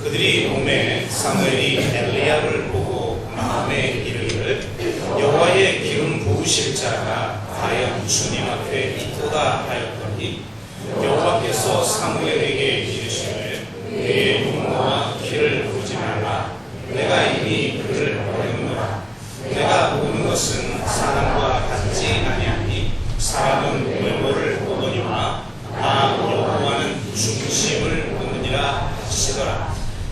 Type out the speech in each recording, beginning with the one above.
그들이 오매 사무엘이 엘리야를 보고 마음에 이르기를 여호와의 기름 부으실 자가 과연 주님 앞에 있도다 하였더니 여호와께서 사무엘에게 이르시되 그의 육모와 키를 보지 말라. 내가 이미 그를 버렸노라. 내가 보는 것은 사람과 같지 아니하니 사람은 외모를 보거니와 나 여호와는 중심을 보느니라 하시더라.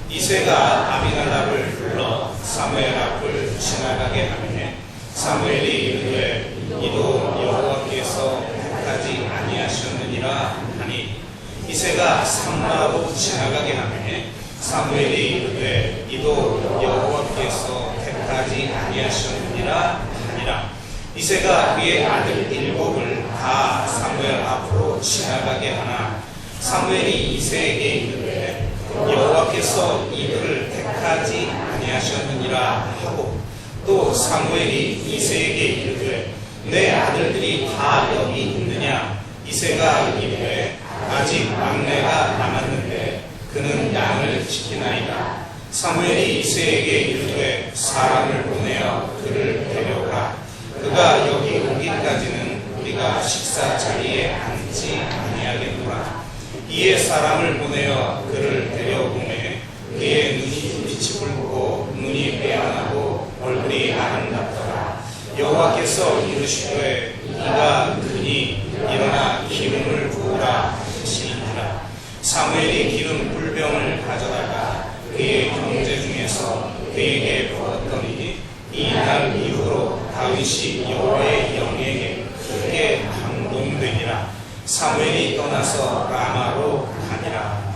이새가 아비나답을 불러 사무엘 앞을 지나가게 하매 사무엘이 이르되 이도 여호와께서 택하지 아니하셨느니라 하니 이새가 삼마로 지나가게 하매 사무엘이 이르되 이도 여호와께서 택하지 아니하셨느니라 하니라. 이새가 그의 아들 일곱을 다 사무엘 앞으로 지나가게 하나 사무엘이 이새에게 이르되 여호와께서 이들을 택하지 아니하셨느니라 하고 또 사무엘이 이새에게 이르되 내 아들들이 다 여기 있느냐. 이새가 이르되 아직 막내가 남았는데 그는 양을 지키나이다. 사무엘이 이새에게 이르되 사람을 보내어 그를 데려오라. 그가 여기 오기까지는 우리가 식사 자리에 앉지 아니하겠노라. 이에 사람을 보내어 그를 데려오매 그의 눈이 빛이 붉고 눈이 빼어나고 얼굴이 아름답더라. 여호와께서 이르시되 이가 그니 일어나 기름을 부으라 하시니라. 사무엘이 기름 불병을 가져다가 그의 형제 중에서 그에게 부었더니 이날 이후로 다윗이 여호와의 영에게 크게 감동되니라. 사무엘이 떠나서 라마로 가니라.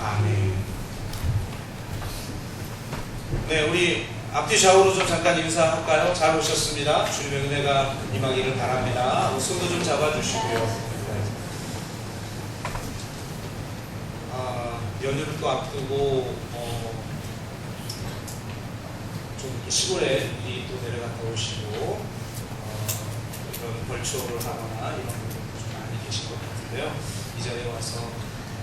아멘. 네, 우리 앞뒤 좌우로 좀 잠깐 인사할까요? 잘 오셨습니다. 주님의 은혜가 임하기를 바랍니다. 손도 좀 잡아주시고요. 연휴를 또 앞두고 좀 시골에 미리 또 내려갔다 오시고 이런 벌초를 하거나 이런 분들도 좀 많이 계신 것 같은데요. 이 자리에 와서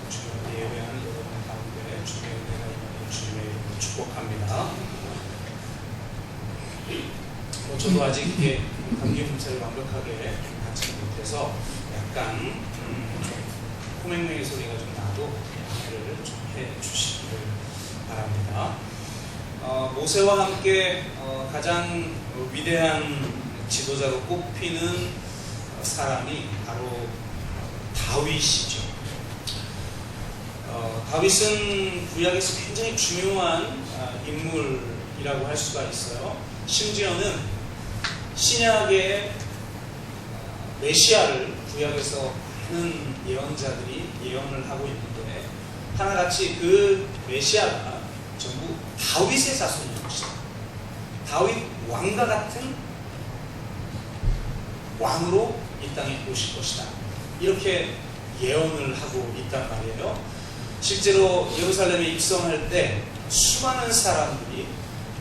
주님을 예배하는 여러분 가운데 주님의 은혜가 임하는 주님의 이름으로 축복합니다. 저도 아직 이게 감기 검사를 완벽하게 받지 못해서 약간 코맹맹이 소리가 좀 나도 양해를 좀 해주시기를 바랍니다. 모세와 함께 가장 위대한 지도자로 꼽히는 사람이 바로 다윗이죠. 다윗은 구약에서 굉장히 중요한 인물이라고 할 수가 있어요. 심지어는 신약의 메시아를 구약에서 많은 예언자들이 예언을 하고 있는데 하나같이 그 메시아가 전부 다윗의 자손인 것이다. 다윗 왕과 같은 왕으로 이 땅에 오실 것이다. 이렇게 예언을 하고 있단 말이에요. 실제로 예루살렘에 입성할 때 수많은 사람들이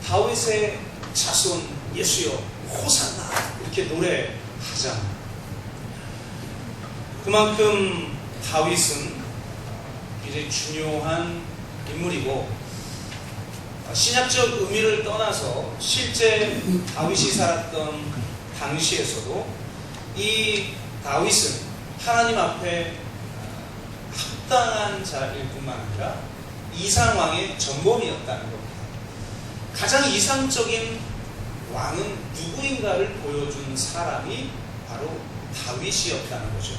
다윗의 자손 예수여 호산나 이렇게 노래하잖아요. 그만큼 다윗은 굉장히 중요한 인물이고 신약적 의미를 떠나서 실제 다윗이 살았던 당시에서도 이 다윗은 하나님 앞에 합당한 자일 뿐만 아니라 이상왕의 전범이었다는 겁니다. 가장 이상적인 왕은 누구인가를 보여준 사람이 바로 다윗이었다는 거죠.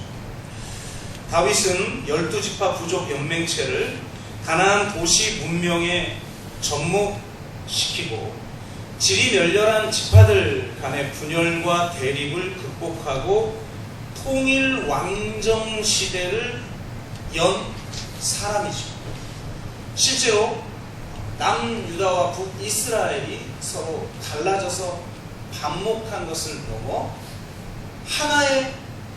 다윗은 12지파 부족 연맹체를 가나안 도시 문명에 접목시키고 질이 멸렬한 지파들 간의 분열과 대립을 극복하고 통일 왕정 시대를 연 사람이죠. 실제로 남유다와 북이스라엘이 서로 갈라져서 반목한 것을 넘어 하나의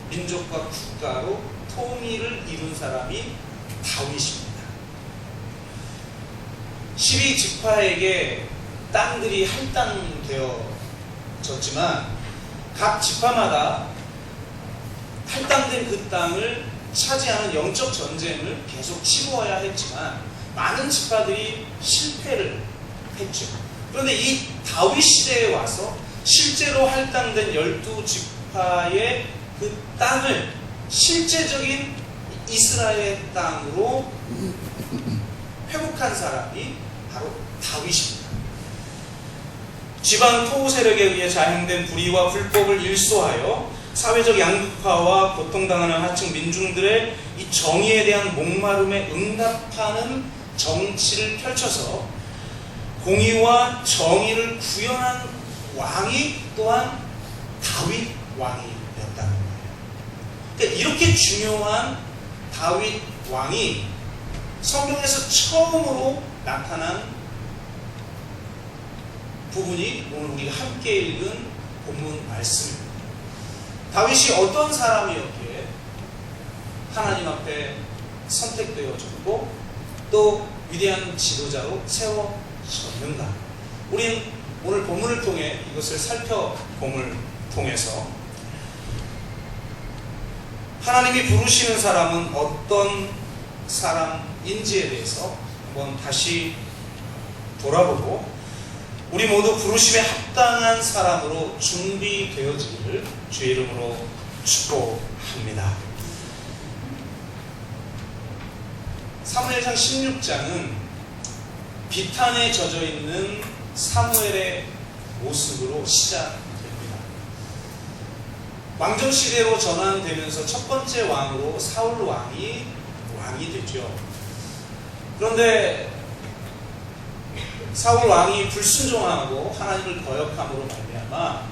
민족과 국가로 통일을 이룬 사람이 다윗입니다. 12지파에게 땅들이 할당되어졌지만 각 지파마다 할당된 그 땅을 차지하는 영적 전쟁을 계속 치루어야 했지만 많은 지파들이 실패를 했죠. 그런데 이 다윗 시대에 와서 실제로 할당된 12지파의 그 땅을 실제적인 이스라엘 땅으로 회복한 사람이 바로 다윗입니다. 지방 토우 세력에 의해 자행된 불의와 불법을 일소하여 사회적 양극화와 고통당하는 하층 민중들의 이 정의에 대한 목마름에 응답하는 정치를 펼쳐서 공의와 정의를 구현한 왕이 또한 다윗 왕이었다는 거예요. 그러니까 이렇게 중요한 다윗 왕이 성경에서 처음으로 나타난 부분이 오늘 우리가 함께 읽은 본문 말씀입니다. 다윗이 어떤 사람이었기에 하나님 앞에 선택되어졌고 또 위대한 지도자로 세워졌는가? 우리는 오늘 본문을 통해 이것을 살펴봄을 통해서 하나님이 부르시는 사람은 어떤 사람인지에 대해서 한번 다시 돌아보고 우리 모두 부르심에 합당한 사람으로 준비되어지기를 주의 이름으로 축복합니다. 사무엘상 16장은 비탄에 젖어 있는 사무엘의 모습으로 시작됩니다. 왕정 시대로 전환되면서 첫 번째 왕으로 사울 왕이 되죠. 그런데 사울 왕이 불순종하고 하나님을 거역함으로 말미암아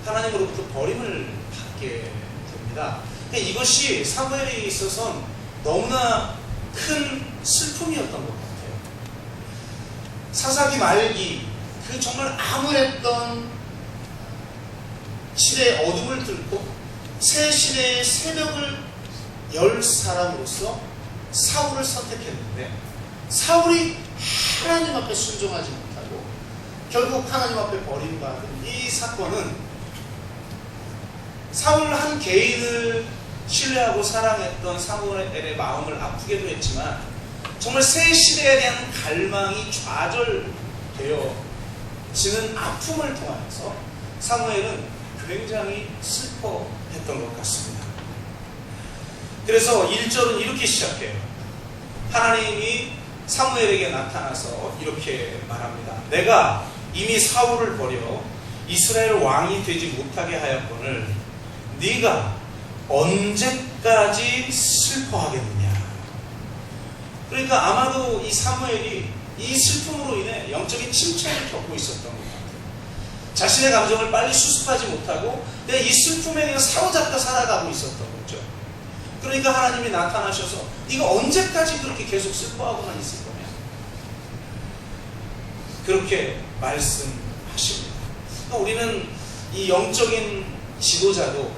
하나님으로부터 버림을 받게 됩니다. 이것이 사무엘에 있어서는 너무나 큰 슬픔이었던 것 같아요. 사사기 말기 그 정말 암울했던 시대의 어둠을 뚫고 새 시대의 새벽을 열 사람으로서 사울을 선택했는데 사울이 하나님 앞에 순종하지 못하고 결국 하나님 앞에 버림받은 이 사건은 사울 한 개인을 신뢰하고 사랑했던 사무엘의 마음을 아프게도 했지만 정말 새 시대에 대한 갈망이 좌절되어지는 아픔을 통하여서 사무엘은 굉장히 슬퍼했던 것 같습니다. 그래서 1절은 이렇게 시작해요. 하나님이 사무엘에게 나타나서 이렇게 말합니다. 내가 이미 사울을 버려 이스라엘 왕이 되지 못하게 하였거늘 네가 언제까지 슬퍼하겠느냐. 그러니까 아마도 이 사무엘이 이 슬픔으로 인해 영적인 침체를 겪고 있었던 것 같아요. 자신의 감정을 빨리 수습하지 못하고 이 슬픔에 그냥 사로잡혀 살아가고 있었던 거죠. 그러니까 하나님이 나타나셔서 네가 언제까지 그렇게 계속 슬퍼하고만 있을 거냐, 그렇게 말씀하십니다. 그러니까 우리는 이 영적인 지도자도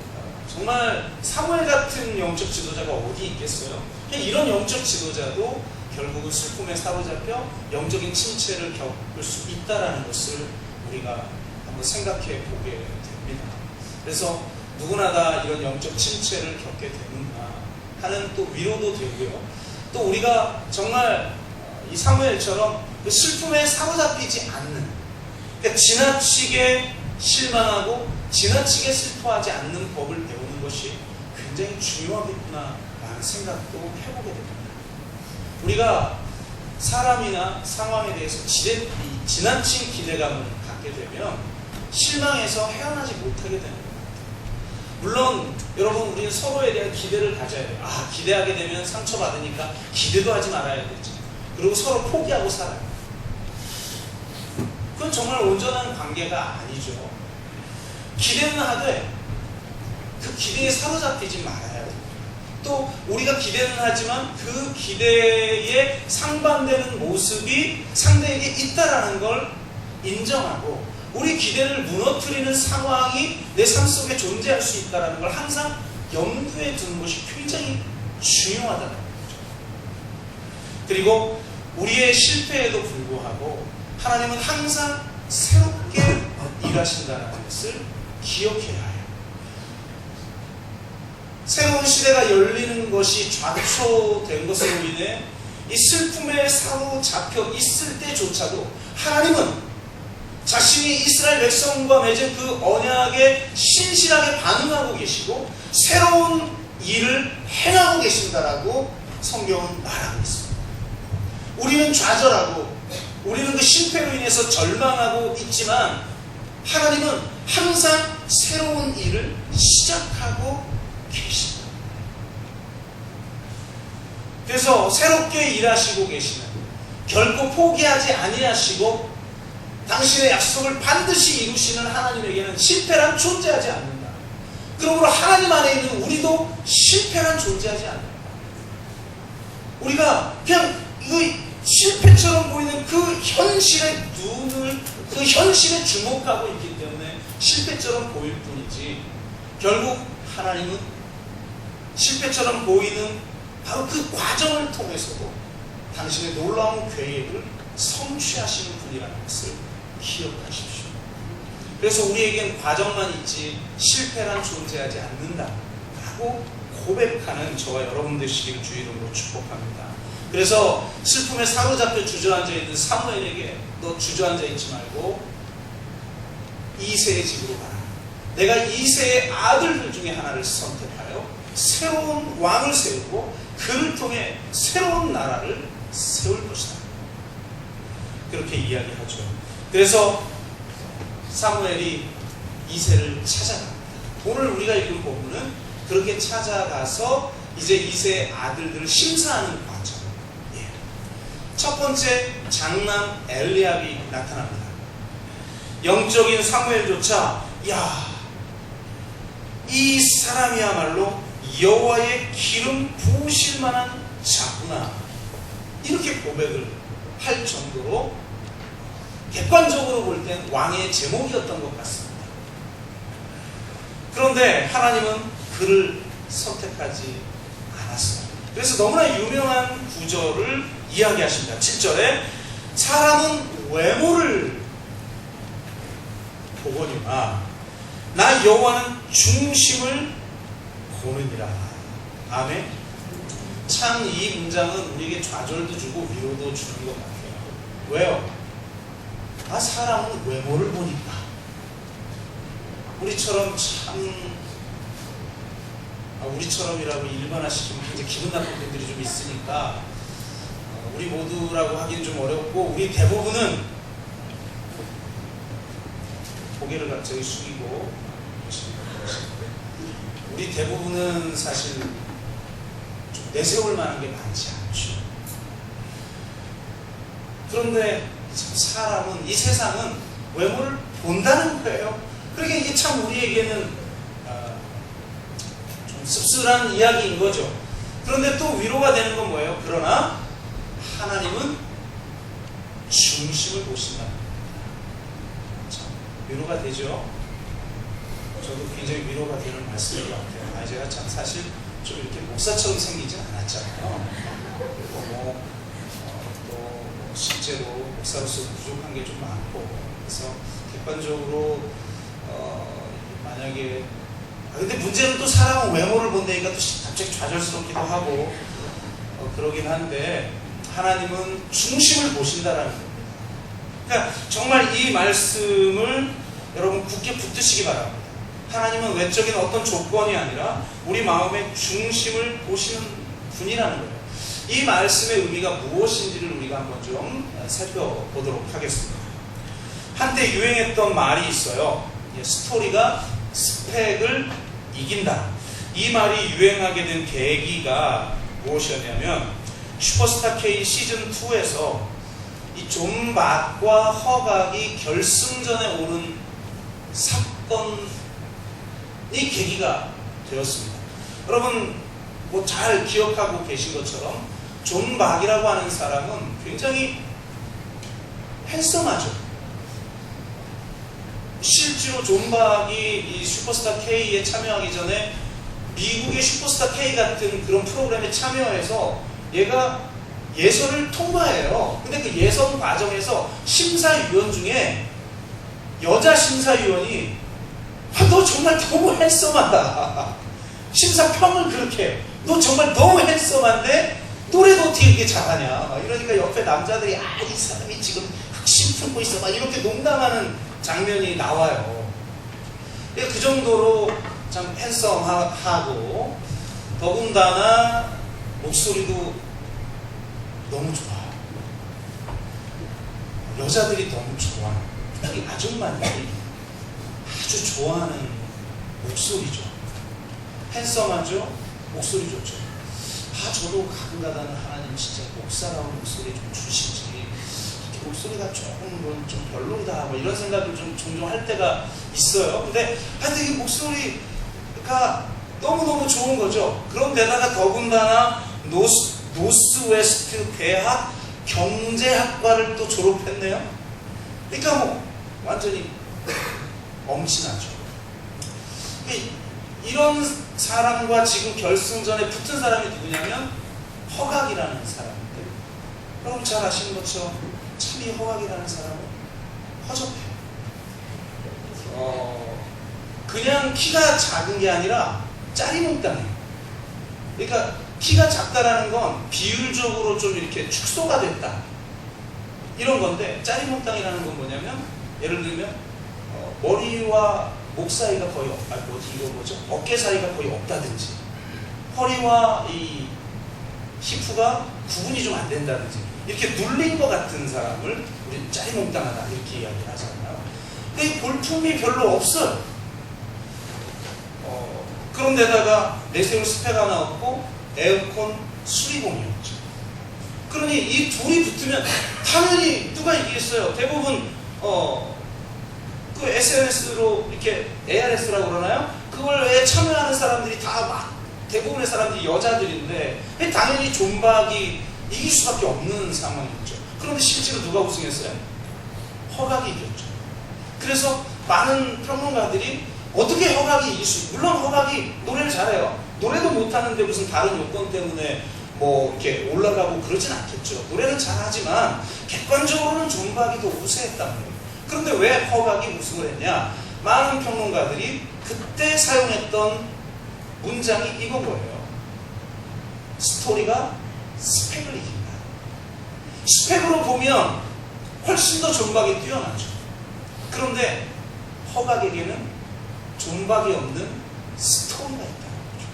정말 사무엘 같은 영적 지도자가 어디 있겠어요? 이런 영적 지도자도 결국은 슬픔에 사로잡혀 영적인 침체를 겪을 수 있다는 것을 우리가 한번 생각해 보게 됩니다. 그래서 누구나 다 이런 영적 침체를 겪게 되는가 하는 또 위로도 되고요. 또 우리가 정말 이 사무엘처럼 그 슬픔에 사로잡히지 않는, 그러니까 지나치게 실망하고 지나치게 슬퍼하지 않는 법을 배우는 것이 굉장히 중요하겠구나 라는 생각도 해보게 됩니다. 우리가 사람이나 상황에 대해서 지나친 기대감을 갖게 되면 실망해서 헤어나지 못하게 되는 겁니다. 물론 여러분, 우리는 서로에 대한 기대를 가져야 돼요. 기대하게 되면 상처받으니까 기대도 하지 말아야 되지. 그리고 서로 포기하고 살아요. 그건 정말 온전한 관계가 아니죠. 기대는 하되 그 기대에 사로잡히지 말아야 돼요. 또 우리가 기대는 하지만 그 기대에 상반되는 모습이 상대에게 있다라는 걸 인정하고 우리 기대를 무너뜨리는 상황이 내 삶 속에 존재할 수 있다는 걸 항상 염두에 두는 것이 굉장히 중요하다는 거죠. 그리고 우리의 실패에도 불구하고 하나님은 항상 새롭게 일하신다는 것을 기억해야 해요. 새로운 시대가 열리는 것이 좌초된 것으로 인해 이 슬픔에 사로잡혀 있을 때조차도 하나님은 자신이 이스라엘 백성과 맺은 그 언약에 신실하게 반응하고 계시고 새로운 일을 행하고 계신다라고 성경은 말하고 있습니다. 우리는 좌절하고 우리는 그 실패로 인해서 절망하고 있지만 하나님은 항상 새로운 일을 시작하고 계십니다. 그래서 새롭게 일하시고 계시는, 결코 포기하지 아니하시고 당신의 약속을 반드시 이루시는 하나님에게는 실패란 존재하지 않는다. 그러므로 하나님 안에 있는 우리도 실패란 존재하지 않는다. 우리가 그냥 이 실패처럼 보이는 그 현실에 그 현실에 주목하고 있기 때문에 실패처럼 보일 뿐이지, 결국 하나님은 실패처럼 보이는 바로 그 과정을 통해서도 당신의 놀라운 계획을 성취하시는 분이라는 것을 기억하십시오. 그래서 우리에겐 과정만 있지 실패란 존재하지 않는다라고 고백하는 저와 여러분 되시기를 주의 이름으로 축복합니다. 그래서 슬픔에 사로잡혀 주저앉아 있는 사무엘에게 너 주저앉아 있지 말고 이새의 집으로 가라. 내가 이새의 아들들 중에 하나를 선택하여 새로운 왕을 세우고 그를 통해 새로운 나라를 세울 것이다. 그렇게 이야기하죠. 그래서 사무엘이 이새를 찾아갑니다. 오늘 우리가 읽은 본문은 그렇게 찾아가서 이제 이새의 아들들을 심사하는 과정. 첫 번째, 장남 엘리압이 나타납니다. 영적인 사무엘조차 이 사람이야말로 여호와의 기름 부으실 만한 자구나, 이렇게 고백을 할 정도로 객관적으로 볼 땐 왕의 제목이었던 것 같습니다. 그런데 하나님은 그를 선택하지 않았어요. 그래서 너무나 유명한 구절을 이야기하십니다. 7절에 사람은 외모를 보거니와 나 여호와는 중심을 보느니라. 아멘. 참 이 문장은 우리에게 좌절도 주고 위로도 주는 것 같아요. 왜요? 사람은 외모를 보니까 우리처럼 우리처럼이라고 일반화시키면 굉장히 기분 나쁜 분들이 좀 있으니까 우리 모두라고 하기는 좀 어렵고, 우리 대부분은 고개를 갑자기 숙이고, 우리 대부분은 사실 좀 내세울 만한 게 많지 않죠. 그런데 사람은, 이 세상은 외모를 본다는 거예요. 그러니까 이게 참 우리에게는 좀 씁쓸한 이야기인 거죠. 그런데 또 위로가 되는 건 뭐예요? 그러나 하나님은 중심을 보신다. 참 위로가 되죠. 저도 굉장히 위로가 되는 말씀인 것 같아요. 제가 참 사실 좀 이렇게 목사처럼 생기진 않았잖아요. 그리고 또 실제로 목사로서 부족한 게 좀 많고, 그래서 객관적으로 만약에 근데 문제는 또 사람은 외모를 본다니까 또 갑자기 좌절스럽기도 하고 그러긴 한데, 하나님은 중심을 보신다라는 겁니다. 그러니까 정말 이 말씀을 여러분 굳게 붙드시기 바랍니다. 하나님은 외적인 어떤 조건이 아니라 우리 마음의 중심을 보시는 분이라는 거예요. 이 말씀의 의미가 무엇인지를 우리가 한번 좀 살펴보도록 하겠습니다. 한때 유행했던 말이 있어요. 스토리가 스펙을 이긴다. 이 말이 유행하게 된 계기가 무엇이었냐면, 슈퍼스타 K 시즌2에서 이 존 막과 허각이 결승전에 오른 사건이 계기가 되었습니다. 여러분 잘 기억하고 계신 것처럼 존 막이라고 하는 사람은 굉장히 핸섬하죠. 실제로 존 막이 이 슈퍼스타 K에 참여하기 전에 미국의 슈퍼스타 K 같은 그런 프로그램에 참여해서 얘가 예선을 통과해요. 근데 그 예선 과정에서 심사위원 중에 여자 심사위원이 너 정말 너무 핸섬하다. 심사평을 그렇게 해요. 너 정말 너무 핸섬한데 노래도 어떻게 이렇게 잘하냐. 막 이러니까 옆에 남자들이 이 사람이 지금 흑심 품고 있어. 막 이렇게 농담하는 장면이 나와요. 그 정도로 참 핸섬하고 더군다나 목소리도 너무 좋아요. 여자들이 너무 좋아요. 특히 아줌마들이 아주 좋아하는 목소리죠. 핸섬하죠? 목소리 좋죠. 저도 가끔가다는 하나님 진짜 목사라운 목소리 좀 주시지. 목소리가 조금 좀 별로다. 뭐 이런 생각을 좀 종종 할 때가 있어요. 근데 하여튼 이 목소리가 너무너무 좋은 거죠. 그런데다가 더군다나 노스웨스트 대학 경제학과를 또 졸업했네요. 그러니까 뭐 완전히 엄친하죠. 이런 사람과 지금 결승전에 붙은 사람이 누구냐면 허각이라는 사람인데, 여러분 잘 아시는 것처럼 참 이 허각이라는 사람은 허접해요. 그냥 키가 작은 게 아니라 짜리몽땅해요. 그러니까 키가 작다라는 건 비율적으로 좀 이렇게 축소가 됐다 이런 건데, 짜리몽땅이라는 건 뭐냐면 예를 들면 머리와 목 사이가 거의 어깨 사이가 거의 없다든지, 허리와 이 히프가 구분이 좀 안 된다든지, 이렇게 눌린 것 같은 사람을 우리 짜리몽땅하다 이렇게 이야기를 하잖아요. 근데 볼품이 별로 없어요. 그런데다가 내세울 스펙 하나 없고 에어컨 수리공이었죠. 그러니 이 둘이 붙으면 당연히 누가 이기겠어요? 대부분 그 SNS로 이렇게 ARS라고 그러나요? 그걸에 참여하는 사람들이 다 대부분의 사람들이 여자들인데 당연히 존박이 이길 수밖에 없는 상황이었죠. 그런데 실제로 누가 우승했어요? 허각이 이겼죠. 그래서 많은 평론가들이 어떻게 허각이 이길 수 있고, 물론 허각이 노래를 잘해요. 노래도 못하는데 무슨 다른 요건 때문에 뭐 이렇게 올라가고 그러진 않겠죠. 노래는 잘하지만 객관적으로는 존박이 더 우세했단 말이에요. 그런데 왜 허각이 우승을 했냐? 많은 평론가들이 그때 사용했던 문장이 이건 거예요. 스토리가 스펙을 이긴다. 스펙으로 보면 훨씬 더 존박이 뛰어나죠. 그런데 허각에게는 존박이 없는 스토리가 있다는 거죠.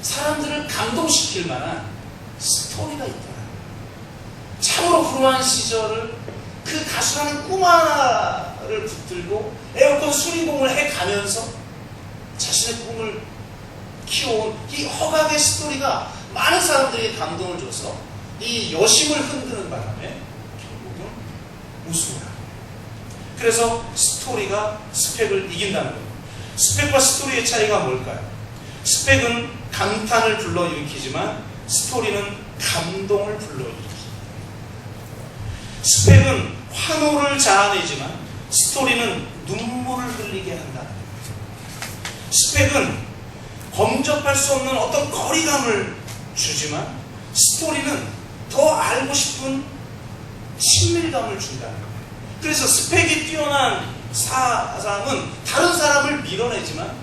사람들을 감동시킬 만한 스토리가 있다는 거예요. 참으로 불우한 시절을 그 가수라는 꿈 하나를 붙들고 에어컨 수리공을 해가면서 자신의 꿈을 키워온 이 허각의 스토리가 많은 사람들에게 감동을 줘서 이 여심을 흔드는 바람에 결국은 우승을 합니다. 그래서 스토리가 스펙을 이긴다는 거예요. 스펙과 스토리의 차이가 뭘까요? 스펙은 감탄을 불러일으키지만 스토리는 감동을 불러일으킵니다. 스펙은 환호를 자아내지만 스토리는 눈물을 흘리게 한다는 거예요. 스펙은 범접할 수 없는 어떤 거리감을 주지만 스토리는 더 알고 싶은 친밀감을 준다는 거예요. 그래서 스펙이 뛰어난 사람은 다른 사람을 밀어내지만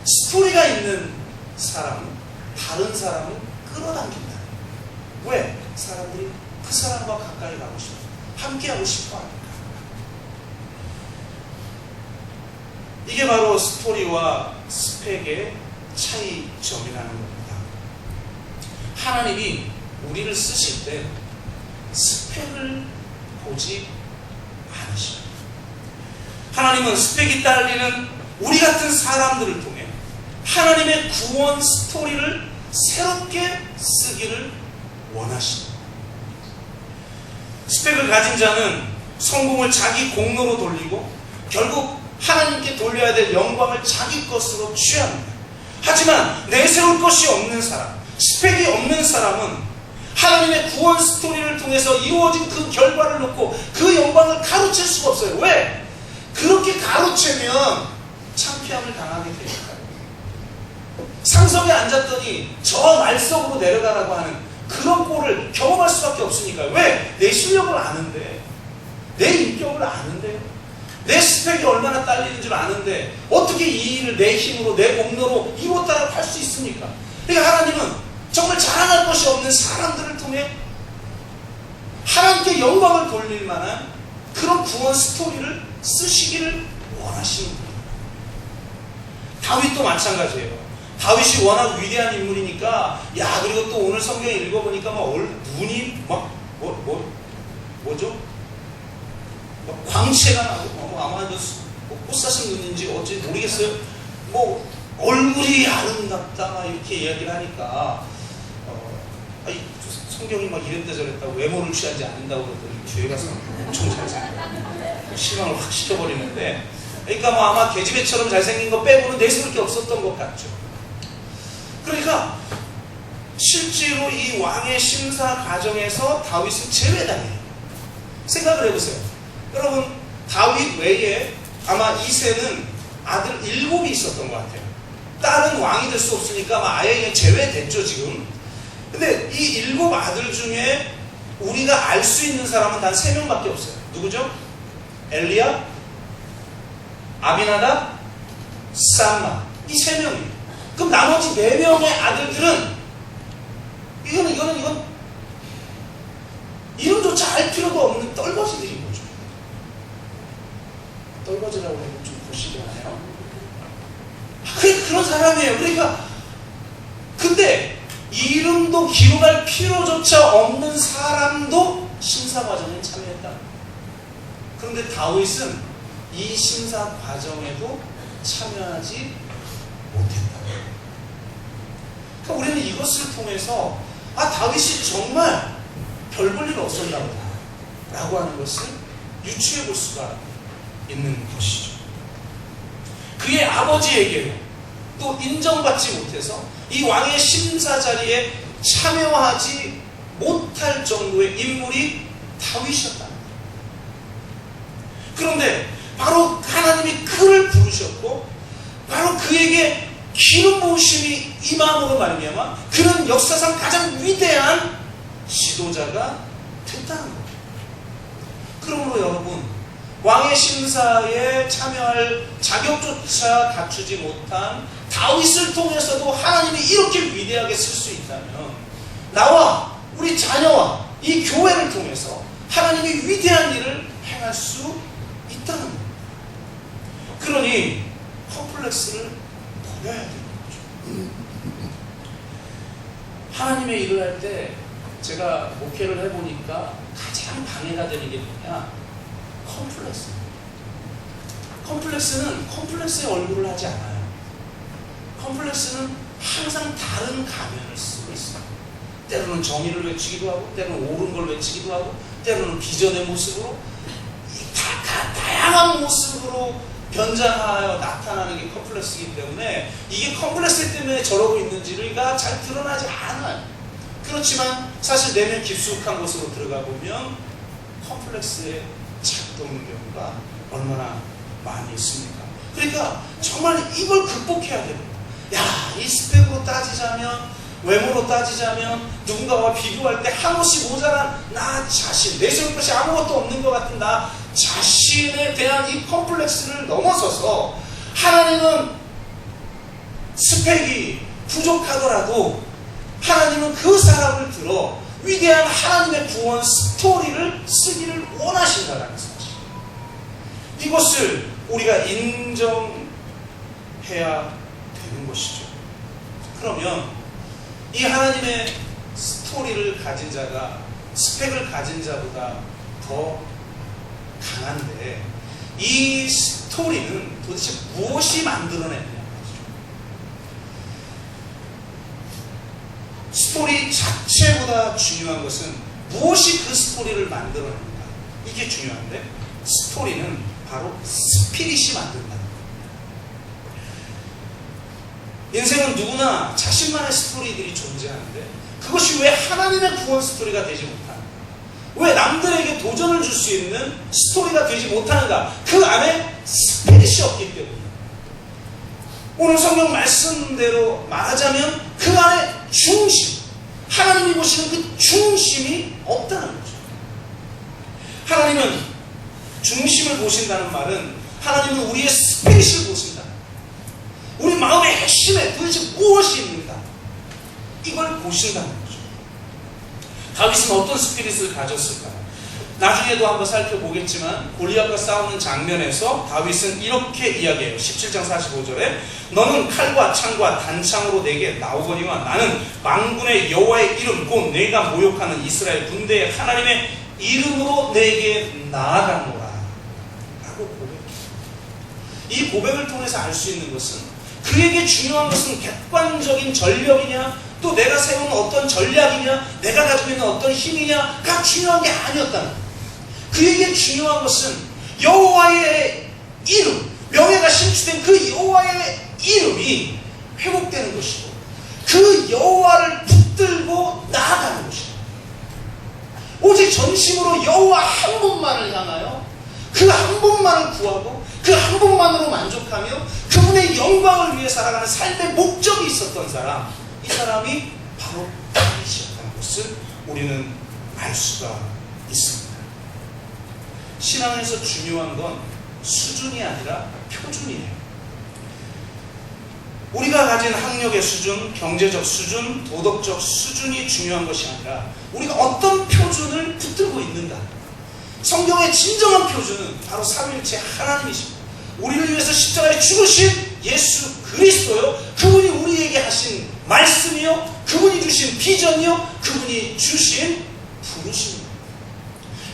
스토리가 있는 사람은 다른 사람을 끌어당긴다. 왜? 사람들이 그 사람과 가까이 가고 싶어, 함께하고 싶어 하니까. 이게 바로 스토리와 스펙의 차이점이라는 겁니다. 하나님이 우리를 쓰실 때 스펙을 보지 않으십니다. 하나님은 스펙이 딸리는 우리 같은 사람들을 통해 하나님의 구원 스토리를 새롭게 쓰기를 원하십니다. 스펙을 가진 자는 성공을 자기 공로로 돌리고 결국 하나님께 돌려야 될 영광을 자기 것으로 취합니다. 하지만 내세울 것이 없는 사람, 스펙이 없는 사람은 하나님의 구원 스토리를 통해서 이루어진 그 결과를 놓고 그 영광을 가로챌 수가 없어요. 왜? 그렇게 가로채면 창피함을 당하게 되니까요. 상석에 앉았더니 저 말석으로 내려가라고 하는 그런 꼴을 경험할 수밖에 없으니까요. 왜? 내 실력을 아는데, 내 인격을 아는데, 내 스펙이 얼마나 딸리는 줄 아는데 어떻게 이 일을 내 힘으로 내 공로로 이뤘다라고 할 수 있습니까? 그러니까 하나님은 정말 자랑할 것이 없는 사람들을 통해 하나님께 영광을 돌릴 만한 그런 구원 스토리를 쓰시기를 원하시는 분이에요. 다윗도 마찬가지예요. 다윗이 워낙 위대한 인물이니까, 야, 그리고 또 오늘 성경 읽어보니까 막 눈이 막 뭐죠? 막 광채가 나고, 아마 꽃사슴 눈인지 어찌 모르겠어요. 뭐 얼굴이 아름답다 막 이렇게 이야기를 하니까, 성경이 막 이랬다 저랬다 외모를 취하지 않는다고 그러더니 뒤에 가서 엄청 잘생겨 실망을 확 시켜버리는데, 그러니까 뭐 아마 계집애처럼 잘생긴 거 빼고는 내세울 게 없었던 것 같죠. 그러니까 실제로 이 왕의 심사 과정에서 다윗은 제외당해요. 생각을 해보세요. 여러분, 다윗 외에 아마 이새는 아들 7이 있었던 것 같아요. 딸은 왕이 될 수 없으니까 아예 그냥 제외됐죠 지금. 근데 이 7 아들 중에 우리가 알 수 있는 사람은 단 3명밖에 없어요. 누구죠? 엘리야, 아비나답, 쌈마. 이 3명이에요. 그럼 나머지 4명의 아들들은 이건 이름조차 알 필요도 없는 떨거지들인 거죠. 떨거지라고 하면 좀 거시기 하네요. 그런 사람이에요. 그러니까 근데 이름도 기록할 필요조차 없는 사람도 심사 과정에 참여했다. 그런데 다윗은 이 심사 과정에도 참여하지 못했다. 그러니까 우리는 이것을 통해서 다윗이 정말 별 볼 일 없었나 보다 라고 하는 것을 유추해 볼 수가 있는 것이죠. 그의 아버지에게도 또 인정받지 못해서 이 왕의 심사 자리에 참여하지 못할 정도의 인물이 다윗이었다. 그런데 바로 하나님이 그를 부르셨고 바로 그에게 기름 부으심이 임함으로 말미암아 그는 역사상 가장 위대한 지도자가 됐다는 거예요. 그러므로 여러분, 왕의 심사에 참여할 자격조차 갖추지 못한 다윗을 통해서도 하나님이 이렇게 위대하게 쓸 수 있다면 나와 우리 자녀와 이 교회를 통해서 하나님이 위대한 일을 행할 수 있다는 겁니다. 그러니 컴플렉스를 버려야 되는 거죠. 하나님의 일을 할 때 제가 목회를 해보니까 가장 방해가 되는 게 뭐냐? 컴플렉스. 컴플렉스는 컴플렉스의 얼굴을 하지 않아요. 컴플렉스는 항상 다른 가면을 쓰고 있어요. 때로는 정의를 외치기도 하고, 때로는 옳은 걸 외치기도 하고, 때로는 비전의 모습으로 다양한 모습으로 변장하여 나타나는 게 컴플렉스이기 때문에 이게 컴플렉스 때문에 저러고 있는지가 잘 드러나지 않아요. 그렇지만 사실 내면 깊숙한 곳으로 들어가 보면 컴플렉스의 작동인 경우가 얼마나 많이 있습니까? 그러니까 정말 이걸 극복해야 됩니다. 야, 이 스펙으로 따지자면, 외모로 따지자면, 누군가와 비교할 때 한없이 모자란 나 자신, 내세울 것이 아무것도 없는 것 같은 나 자신에 대한 이 컴플렉스를 넘어서서 하나님은 스펙이 부족하더라도 하나님은 그 사람을 들어 위대한 하나님의 구원 스토리를 쓰기를 원하신다는 사실. 이것을 우리가 인정해야 되는 것이죠. 그러면 이 하나님의 스토리를 가진 자가 스펙을 가진 자보다 더 강한데 이 스토리는 도대체 무엇이 만들어냈냐? 스토리 자체보다 중요한 것은 무엇이 그 스토리를 만들어낸다. 이게 중요한데 스토리는 바로 스피릿이 만든다. 인생은 누구나 자신만의 스토리들이 존재하는데 그것이 왜 하나님의 구원 스토리가 되지 못하는가? 왜 남들에게 도전을 줄 수 있는 스토리가 되지 못하는가? 그 안에 스피릿이 없기 때문에. 오늘 성경 말씀대로 말하자면 그 안에 중심, 하나님이 보시는 그 중심이 없다는 거죠. 하나님은 중심을 보신다는 말은 하나님은 우리의 스피릿을 보신다. 우리 마음의 핵심에 도대체 무엇이 있는가? 이걸 보신다는 거죠. 다윗은 어떤 스피릿을 가졌을까요? 나중에도 한번 살펴보겠지만 골리앗과 싸우는 장면에서 다윗은 이렇게 이야기해요. 17장 45절에 너는 칼과 창과 단창으로 내게 나오거니와 나는 만군의 여호와의 이름 곧 내가 모욕하는 이스라엘 군대의 하나님의 이름으로 내게 나아가노라 라고 고백해요. 이 고백을 통해서 알 수 있는 것은 그에게 중요한 것은 객관적인 전력이냐 또 내가 세우는 어떤 전략이냐 내가 가지고 있는 어떤 힘이냐가 중요한 게 아니었다는 거예요. 그에게 중요한 것은 여호와의 이름, 명예가 심취된 그 여호와의 이름이 회복되는 것이고 그 여호와를 붙들고 나아가는 것이고 오직 전심으로 여호와 한 분만을 향하여 그 한 분만을 구하고 그 한 분만으로 만족하며 그분의 영광을 위해 살아가는 삶의 목적이 있었던 사람, 이 사람이 바로 다윗이었다는 것을 우리는 알 수가 있습니다. 신앙에서 중요한 건 수준이 아니라 표준이에요. 우리가 가진 학력의 수준, 경제적 수준, 도덕적 수준이 중요한 것이 아니라 우리가 어떤 표준을 붙들고 있는가. 성경의 진정한 표준은 바로 삼위일체 하나님이십니다. 우리를 위해서 십자가에 죽으신 예수 그리스도요, 그분이 우리에게 하신 말씀이요, 그분이 주신 비전이요, 그분이 주신 부르심입니다.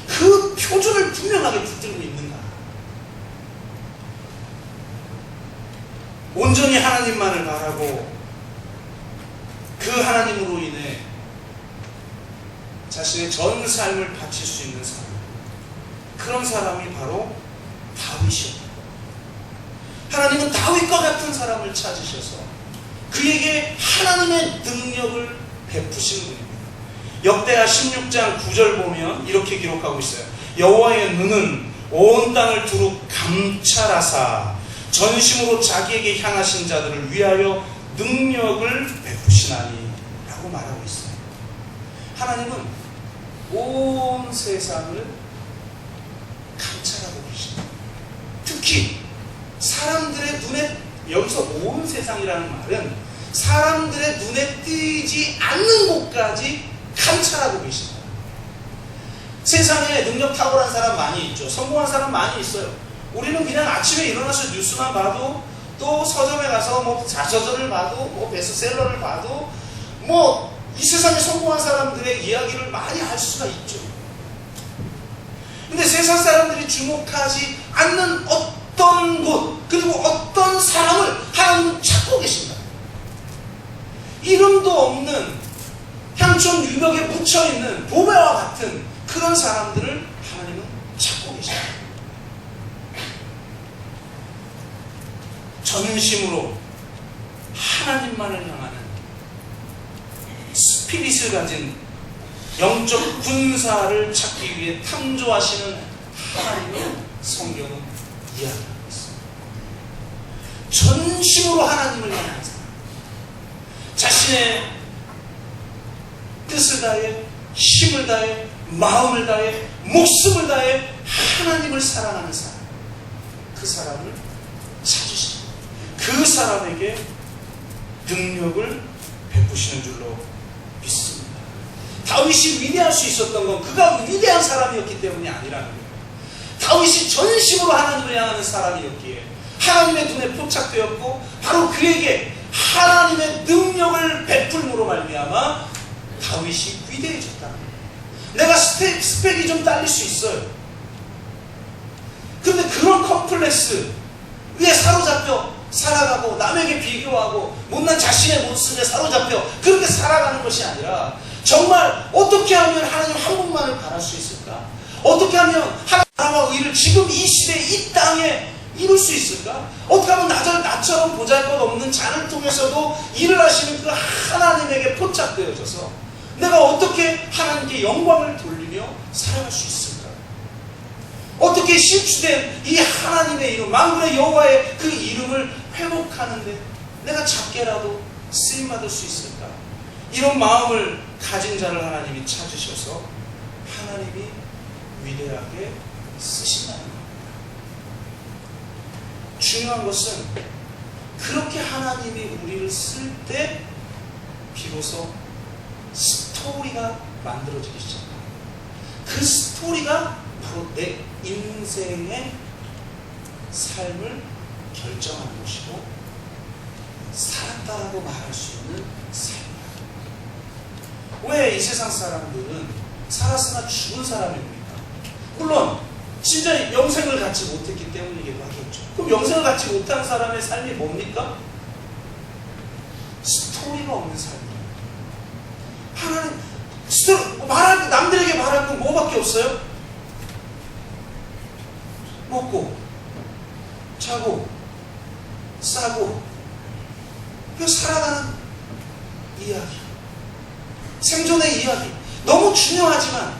그 표준을 분명하게 붙들고 있는가? 온전히 하나님만을 바라고 그 하나님으로 인해 자신의 전 삶을 바칠 수 있는 사람, 그런 사람이 바로 다윗이었다. 하나님은 다윗과 같은 사람을 찾으셔서 그에게 하나님의 능력을 베푸시는 분입니다. 역대하 16장 9절 보면 이렇게 기록하고 있어요. 여호와의 눈은 온 땅을 두루 감찰하사 전심으로 자기에게 향하신 자들을 위하여 능력을 베푸시나니 라고 말하고 있어요. 하나님은 온 세상을 감찰하고 계십니다. 특히 사람들의 눈에, 여기서 온 세상이라는 말은 사람들의 눈에 띄지 않는 곳까지 감찰하고 계십니다. 세상에 능력 탁월한 사람 많이 있죠. 성공한 사람 많이 있어요. 우리는 그냥 아침에 일어나서 뉴스만 봐도, 또 서점에 가서 뭐 자서전을 봐도, 뭐 베스트셀러를 봐도, 뭐 이 세상에 성공한 사람들의 이야기를 많이 알 수가 있죠. 근데 세상 사람들이 주목하지 않는 어떤 곳, 그리고 어떤 사람을 하나님은 찾고 계십니다. 이름도 없는 향촌 유벽에 묻혀있는 보배와 같은 그런 사람들을 하나님은 찾고 계십니다. 전심으로 하나님만을 향하는 스피릿을 가진 영적 군사를 찾기 위해 탐조하시는 하나님을 성경은 이야기하고 있습니다. 전심으로 하나님을 향하는 사람, 자신의 뜻을 다해, 힘을 다해, 마음을 다해, 목숨을 다해 하나님을 사랑하는 사람, 그 사람을 찾으십니다. 그 사람에게 능력을 베푸시는 줄로 믿습니다. 다윗이 위대할 수 있었던 건 그가 위대한 사람이었기 때문이 아니라는 거예요. 다윗이 전심으로 하나님을 향하는 사람이었기에 하나님의 눈에 포착되었고 바로 그에게 하나님의 능력을 베풀므로 말미암아 다윗이 위대해졌다는 거예요. 내가 스펙이 좀 딸릴 수 있어요. 그런데 그런 컴플렉스 위에 사로잡혀 살아가고 남에게 비교하고 못난 자신의 모습에 사로잡혀 그렇게 살아가는 것이 아니라 정말 어떻게 하면 하나님 한 분만을 바랄 수 있을까? 어떻게 하면 하나님의 나라와 의를 지금 이 시대 이 땅에 이룰 수 있을까? 어떻게 하면 나처럼 보잘것없는 자를 통해서도 일을 하시는 그 하나님에게 포착되어져서 내가 어떻게 하나님께 영광을 돌리며 살아갈 수 있을까? 어떻게 심취된 이 하나님의 이름, 만군의 여호와의 그 이름을 회복하는데 내가 작게라도 쓰임받을 수 있을까? 이런 마음을 가진 자를 하나님이 찾으셔서 하나님이 위대하게 쓰신다는 겁니다. 중요한 것은 그렇게 하나님이 우리를 쓸 때 비로소 스토리가 만들어지기 시작합니다. 그 스토리가 바로 내 인생의 삶을 결정하는 것이고 살았다라고 말할 수 있는 삶이야. 왜 이 세상 사람들은 살았으나 죽은 사람입니까? 물론 진짜 영생을 갖지 못했기 때문이기도 하겠죠. 그럼 영생을 갖지 못한 사람의 삶이 뭡니까? 스토리가 없는 삶이에요. 하나님 스토리 남들에게 말할 건 뭐밖에 없어요? 먹고 자고 싸고 그 살아가는 이야기, 생존의 이야기 너무 중요하지만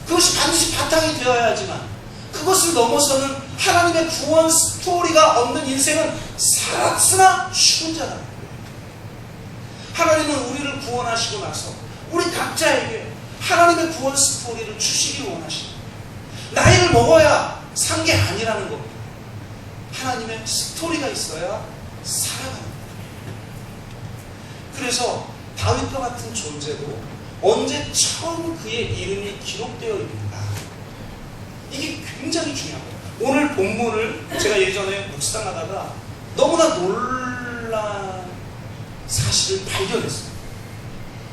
그것이 반드시 바탕이 되어야 하지만 그것을 넘어서는 하나님의 구원 스토리가 없는 인생은 살았으나 죽은 자다. 하나님은 우리를 구원하시고 나서 우리 각자에게 하나님의 구원 스토리를 주시기를 원하십니다. 나이를 먹어야 산 게 아니라는 겁니다. 하나님의 스토리가 있어야 살아가는 겁니다. 그래서 다윗과 같은 존재도 언제 처음 그의 이름이 기록되어 있는가, 이게 굉장히 중요한 거예요. 오늘 본문을 제가 예전에 묵상하다가 너무나 놀란 사실을 발견했어요.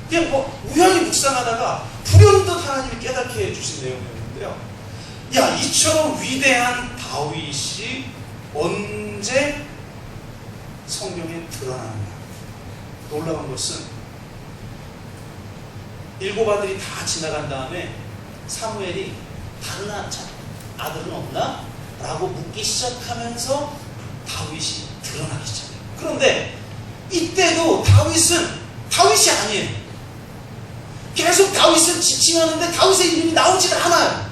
그냥 우연히 묵상하다가 불현듯 하나님이 깨닫게 해주신 내용이었는데요. 야, 이처럼 위대한 다윗이 언제 성경에 드러나는가? 놀라운 것은 7 아들이 다 지나간 다음에 사무엘이 다른 아들은 없나? 라고 묻기 시작하면서 다윗이 드러나기 시작해요. 그런데 이때도 다윗이 아니에요. 계속 다윗은 지칭하는데 다윗의 이름이 나오질 않아요.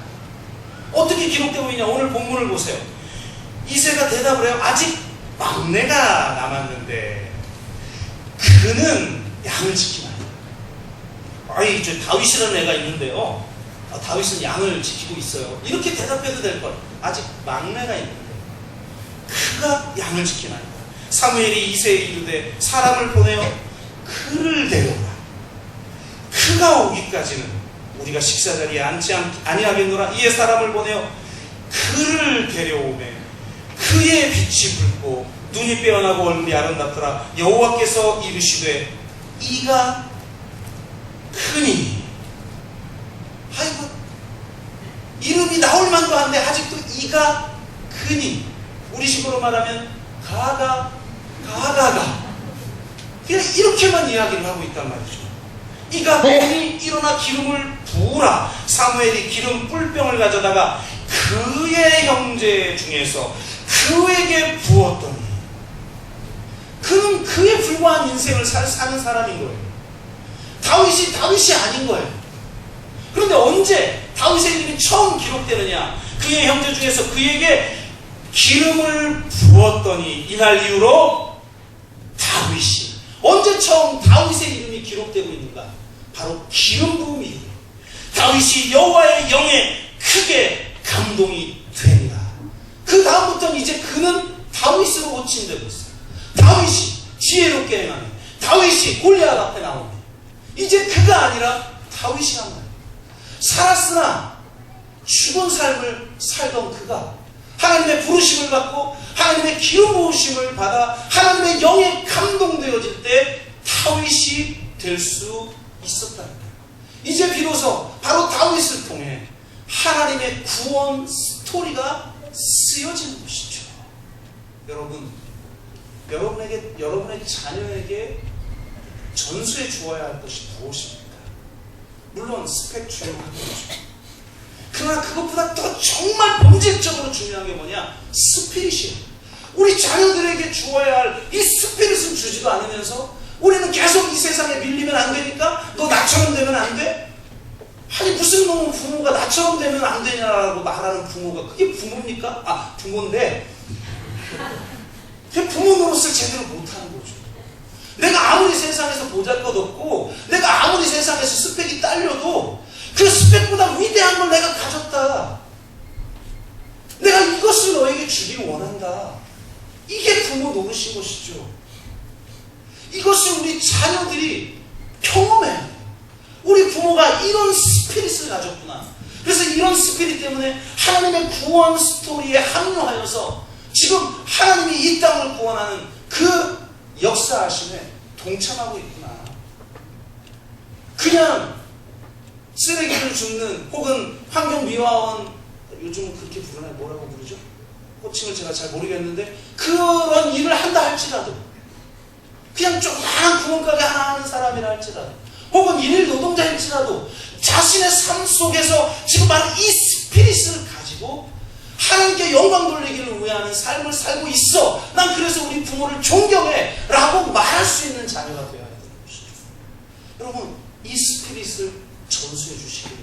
어떻게 기록되고 있냐? 오늘 본문을 보세요. 이새가 대답을 해요. 아직 막내가 남았는데 그는 양을 지키나요? 아이, 저 다윗이라는 애가 있는데요. 다윗은 양을 지키고 있어요. 이렇게 대답해도 될 걸. 아직 막내가 있는데 그가 양을 지키나요? 사무엘이 이새에 이르되 사람을 보내어 그를 데려오라. 그가 오기까지는 우리가 식사자리에 앉지 아니하겠노라. 이에 사람을 보내어 그를 데려오매 그의 빛이 붉고 눈이 빼어나고 얼굴이 아름답더라. 여호와께서 이르시되 이가 크니. 아이고, 이름이 나올 만도 한데 아직도 이가 크니. 우리식으로 말하면 가가 그냥 이렇게만 이야기를 하고 있단 말이죠. 이가 크니 일어나 기름을 부으라. 사무엘이 기름 뿔병을 가져다가 그의 형제 중에서 그에게 부었더니 그는 그에 불과한 인생을 사는 사람인 거예요. 다윗이 아닌 거예요. 그런데 언제 다윗의 이름이 처음 기록되느냐? 그의 형제 중에서 그에게 기름을 부었더니 이날 이후로 다윗이 언제 처음 다윗의 이름이 기록되고 있는가? 바로 기름 부음이에요. 다윗이 여호와의 영에 크게 감동이 되니라. 그 다음부터는 이제 그는 다윗으로 호칭되고 있어요. 다윗이 지혜롭게 행하네. 다윗이 골리앗 앞에 나오네. 이제 그가 아니라 다윗이란 말이에요. 살았으나 죽은 삶을 살던 그가 하나님의 부르심을 받고 하나님의 기름 부으심을 받아 하나님의 영에 감동되어질 때 다윗이 될 수 있었다는 거예요. 이제 비로소 바로 다윗을 통해 하나님의 구원 스토리가 쓰여지는 것이죠. 여러분의 자녀에게 전수해 주어야 할 것이 무엇입니까? 물론 스펙 중요한 거죠. 그러나 그것보다 더 정말 본질적으로 중요한 게 뭐냐? 스피릿이에요. 우리 자녀들에게 주어야 할 이 스피릿을 주지도 않으면서 우리는 계속 이 세상에 밀리면 안 되니까 너 나처럼 되면 안 돼? 아니 무슨 놈은 부모가 나처럼 되면 안 되냐라고 말하는 부모가 그게 부모입니까? 부모인데 부모 노릇을 제대로 못하는 거죠. 내가 아무리 세상에서 보잘것없고 내가 아무리 세상에서 스펙이 딸려도 그 스펙보다 위대한 걸 내가 가졌다. 내가 이것을 너에게 주기를 원한다. 이게 부모 노릇인 것이죠. 이것을 우리 자녀들이 경험해야 돼요. 우리 부모가 이런 스피릿을 가졌구나. 그래서 이런 스피릿 때문에 하나님의 구원 스토리에 합류하여서 지금 하나님이 이 땅을 구원하는 그 역사하심에 동참하고 있구나. 그냥 쓰레기를 줍는 혹은 환경미화원, 요즘은 그렇게 부르나요? 뭐라고 부르죠? 호칭을 제가 잘 모르겠는데 그런 일을 한다 할지라도, 그냥 조그마한 구멍가게 하나 하는 사람이라 할지라도, 혹은 일일 노동자일지라도 자신의 삶 속에서 지금 바로 이 스피릿을 가지고 하나님께 영광 돌리기를 위하는 삶을 살고 있어. 난 그래서 우리 부모를 존경해 라고 말할 수 있는 자녀가 되어야 되는 것이죠. 여러분, 이 스피릿을 전수해 주시기를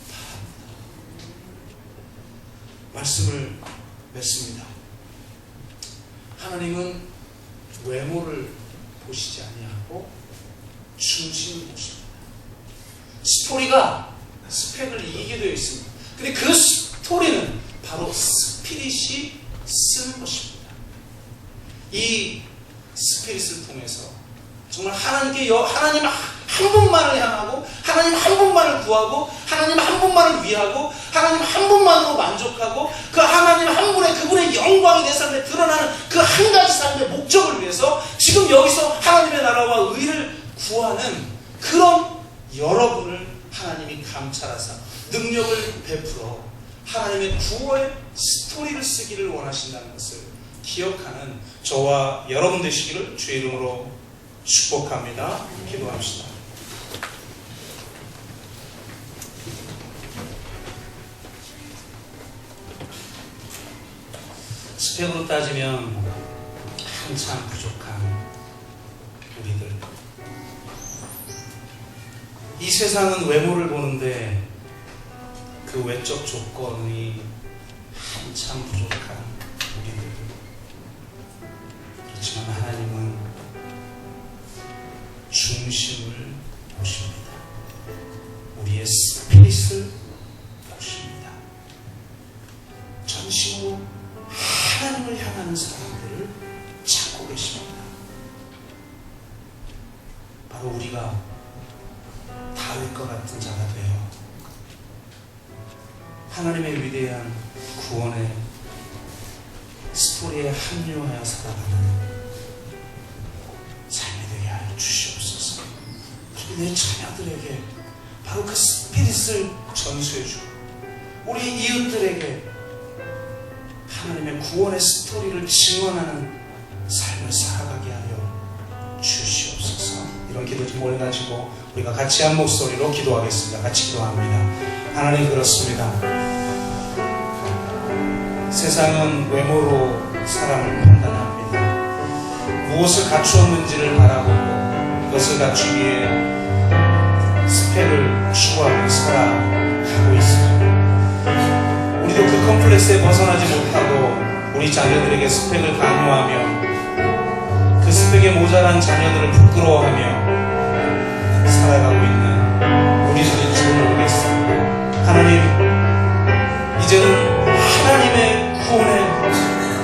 바랍니다. 말씀을 맺습니다. 하나님은 외모를 보시지 아니하고 중심을 보십니다. 스토리가 스펙을 이기게 되어 있습니다. 근데 그 스토리는 바로 스피릿이 쓰는 것입니다. 이 스피릿을 통해서 정말 하나님 한 분만을 향하고, 하나님 한 분만을 구하고, 하나님 한 분만을 위하고, 하나님 한 분만으로 만족하고, 그 하나님 한 분의 그분의 영광이 내 삶에 드러나는 그 한 가지 삶의 목적을 위해서 지금 여기서 하나님의 나라와 의를 구하는 그런 여러분을 하나님이 감찰하사 능력을 베풀어 하나님의 구원의 스토리를 쓰기를 원하신다는 것을 기억하는 저와 여러분 되시기를 주의 이름으로 축복합니다. 기도합시다. 스펙으로 따지면 한참 부족한 우리들. 이 세상은 외모를 보는데 그 외적 조건이 한참 부족한 우리들. 그렇지만 하나님은 중심을 보십니다. 우리의 스피릿을 보십니다. 전심으로 하나님을 향하는 사람들을 찾고 계십니다. 바로 우리가 다윗과 같은 자가 되어 하나님의 위대한 구원의 스토리에 합류하여 살아가는 삶이 되게 하여 주시옵소서. 그리고 내 자녀들에게 바로 그 스피릿을 전수해주고 우리 이웃들에게 하나님의 구원의 스토리를 증언하는 삶을 살아가게 하여 주시옵소서. 이런 기도 좀 올려가지고 우리가 같이 한 목소리로 기도하겠습니다. 같이 기도합니다. 하나님, 그렇습니다. 세상은 외모로 사람을 판단합니다. 무엇을 갖추었는지를 바라보고 그것을 갖추기 위해 스펙을 추구하며 살아가고 있습니다. 우리도 그 컴플렉스에 벗어나지 못하고 우리 자녀들에게 스펙을 강요하며 그 스펙에 모자란 자녀들을 부끄러워하며 살아가고 있는 우리들인 줄 모르겠습니다. 하나님, 이제는 하나님의 구원의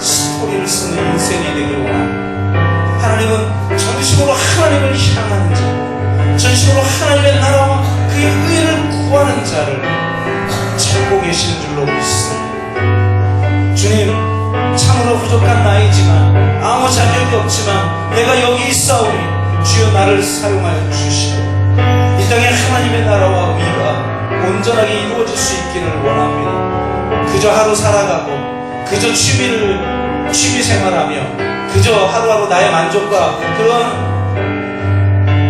스토리를 쓰는 인생이 되기를 원합니다. 하나님은 전심으로 하나님을 향하는 자, 전심으로 하나님의 나라와 그의 의를 구하는 자를 찾고 계시는 줄로 믿습니다. 주님, 참으로 부족한 나이지만 아무 자격이 없지만 내가 여기 있사오니 주여 나를 사용하여 주시고 이 땅에 하나님의 나라와 의가 온전하게 이루어질 수 있기를 원합니다. 그저 하루 살아가고 그저 취미 생활하며 그저 하루하루 나의 만족과 그런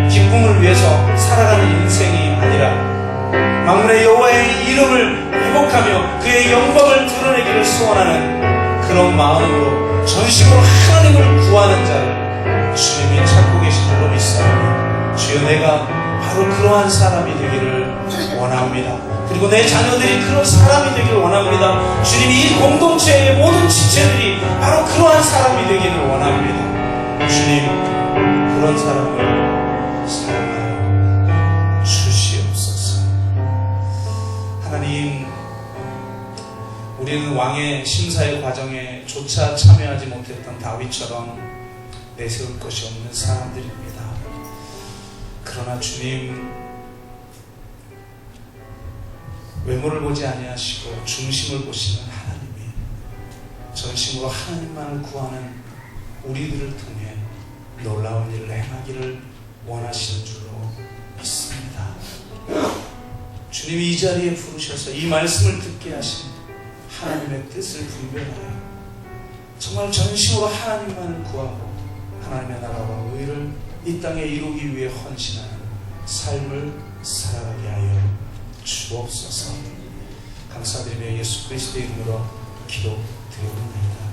기쁨을 위해서 살아가는 인생이 아니라 만군의 여호와의 이름을 회복하며 그의 영광을 드러내기를 소원하는 그런 마음으로 전심으로 하나님을 구하는 자를 주님이 찾고 계신 줄로 믿사오니 주여 내가 바로 그러한 사람이 되기를 원합니다. 그리고 내 자녀들이 그런 사람이 되기를 원합니다. 주님이 이 공동체의 모든 지체들이 바로 그러한 사람이 되기를 원합니다. 주님, 그런 사람을 사랑하여 주시옵소서. 하나님, 우리는 왕의 심사의 과정에 조차 참여하지 못했던 다윗처럼 내세울 것이 없는 사람들입니다. 그러나 주님, 외모를 보지 아니하시고 중심을 보시는 하나님이 전심으로 하나님만을 구하는 우리들을 통해 놀라운 일을 행하기를 원하시는 줄로 믿습니다. 주님이 이 자리에 부르셔서 이 말씀을 듣게 하신 하나님의 뜻을 분별하여 정말 전심으로 하나님만을 구하고 하나님의 나라와 의를 이 땅에 이루기 위해 헌신하는 삶을 살아가게 하여 주옵소서. 감사드리며 예수 그리스도의 이름으로 기도드립니다.